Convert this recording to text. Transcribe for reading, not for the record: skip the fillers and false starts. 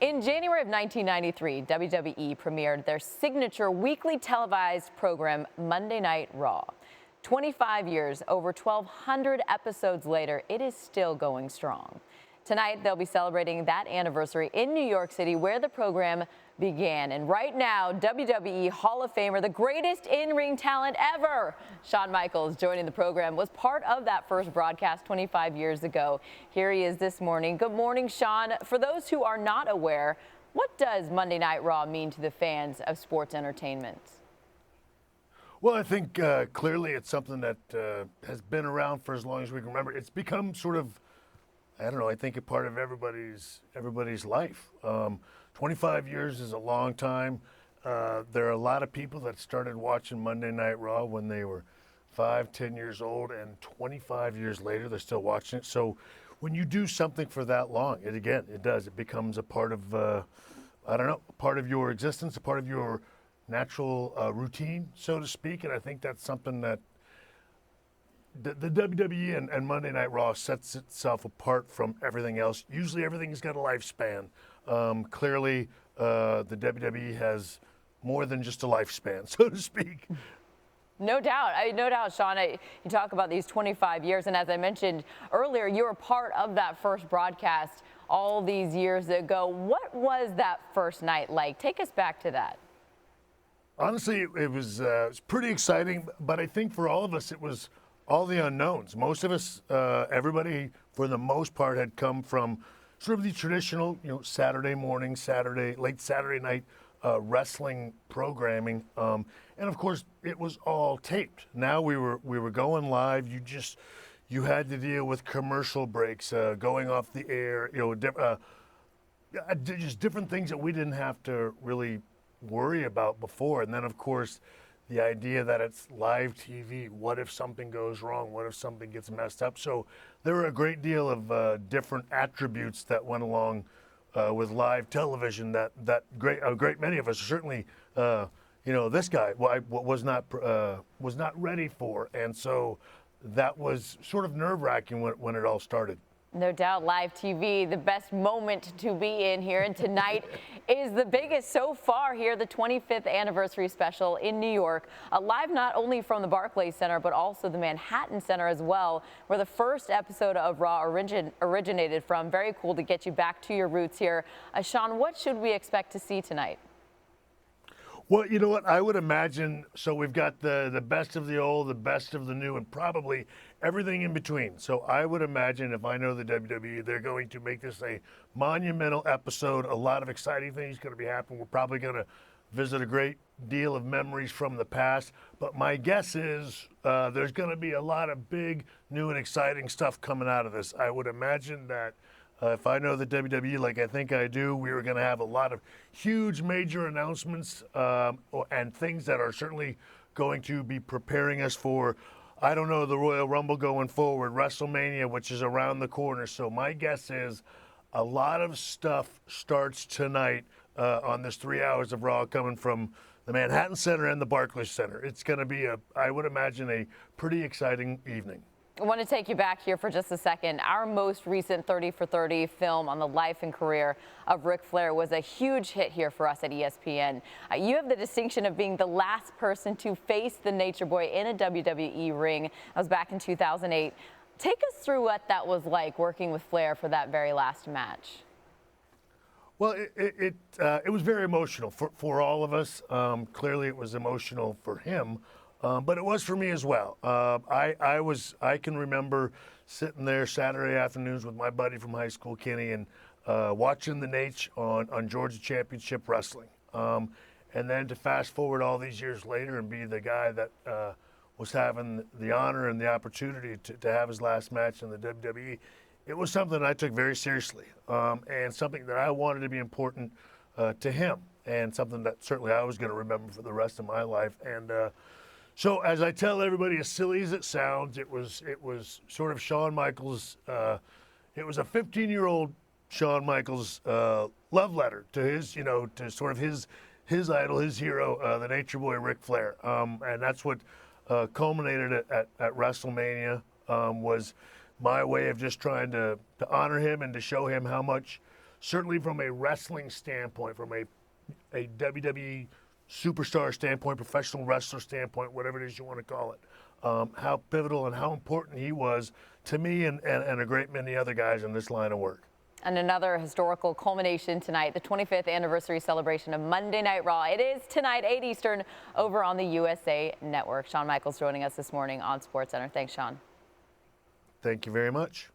In January of 1993, WWE premiered their signature weekly televised program, Monday Night Raw. 25 years, over 1,200 episodes later, it is still going strong. Tonight, they'll be celebrating that anniversary in New York City, where the program began. And right now, WWE Hall of Famer, the greatest in-ring talent ever, Shawn Michaels, joining the program, was part of that first broadcast 25 years ago. Here he is this morning. Good morning, Shawn. For those who are not aware, what does Monday Night Raw mean to the fans of sports entertainment? Well, I think clearly it's something that has been around for as long as we can remember. It's become sort of, I don't know, I think a part of everybody's life. 25 years is a long time. There are a lot of people that started watching Monday Night Raw when they were 5, 10 years old, and 25 years later, they're still watching it. So when you do something for that long, it becomes a part of, I don't know, a part of your existence, a part of your natural routine, so to speak. And I think that's something that the WWE and Monday Night Raw sets itself apart from everything else. Usually everything's got a lifespan. Clearly, the WWE has more than just a lifespan, so to speak. No doubt. No doubt, Shawn. You talk about these 25 years, and as I mentioned earlier, you were part of that first broadcast all these years ago. What was that first night like? Take us back to that. Honestly, it was pretty exciting, but I think for all of us, it was all the unknowns. Most of us, everybody, for the most part, had come from sort of the traditional, Saturday morning, late Saturday night wrestling programming, and of course, it was all taped. Now we were going live. You had to deal with commercial breaks, going off the air, just different things that we didn't have to really worry about before. And then, of course, the idea that it's live TV. What if something goes wrong? What if something gets messed up? So there were a great deal of different attributes that went along with live television that a great many of us, certainly, this guy was not ready for. And so that was sort of nerve-wracking when it all started. No doubt, live TV, the best moment to be in here. And tonight is the biggest so far here, the 25th anniversary special in New York. Live not only from the Barclays Center, but also the Manhattan Center as well, where the first episode of Raw originated from. Very cool to get you back to your roots here. Shawn, what should we expect to see tonight? Well, you know what? I would imagine, so we've got the best of the old, the best of the new, and probably everything in between. So I would imagine, if I know the WWE, they're going to make this a monumental episode. A lot of exciting things going to be happening. We're probably going to visit a great deal of memories from the past. But my guess is there's going to be a lot of big, new, and exciting stuff coming out of this. I would imagine that if I know the WWE like I think I do, we are going to have a lot of huge major announcements and things that are certainly going to be preparing us for, I don't know, the Royal Rumble going forward, WrestleMania, which is around the corner. So my guess is a lot of stuff starts tonight on this 3 hours of Raw coming from the Manhattan Center and the Barclays Center. It's going to be, I would imagine, a pretty exciting evening. I want to take you back here for just a second. Our most recent 30 for 30 film on the life and career of Ric Flair was a huge hit here for us at ESPN. You have the distinction of being the last person to face the Nature Boy in a WWE ring. That was back in 2008. Take us through what that was like working with Flair for that very last match. Well, it was very emotional for all of us. Clearly, it was emotional for him. But it was for me as well. I can remember sitting there Saturday afternoons with my buddy from high school, Kenny, and watching the Nate on Georgia Championship Wrestling. And then to fast forward all these years later and be the guy that was having the honor and the opportunity to have his last match in the WWE, it was something I took very seriously and something that I wanted to be important to him, and something that certainly I was going to remember for the rest of my life. And so as I tell everybody, as silly as it sounds, it was sort of Shawn Michaels. It was a 15-year-old Shawn Michaels love letter to his, to sort of his idol, his hero, the Nature Boy Ric Flair, and that's what culminated at WrestleMania. Was my way of just trying to honor him and to show him how much certainly from a wrestling standpoint, from a WWE superstar standpoint, professional wrestler standpoint, whatever it is you want to call it, how pivotal and how important he was to me and a great many other guys in this line of work. And another historical culmination tonight, the 25th anniversary celebration of Monday Night Raw. It is tonight, 8 Eastern, over on the USA Network. Shawn Michaels joining us this morning on SportsCenter. Thanks, Shawn. Thank you very much.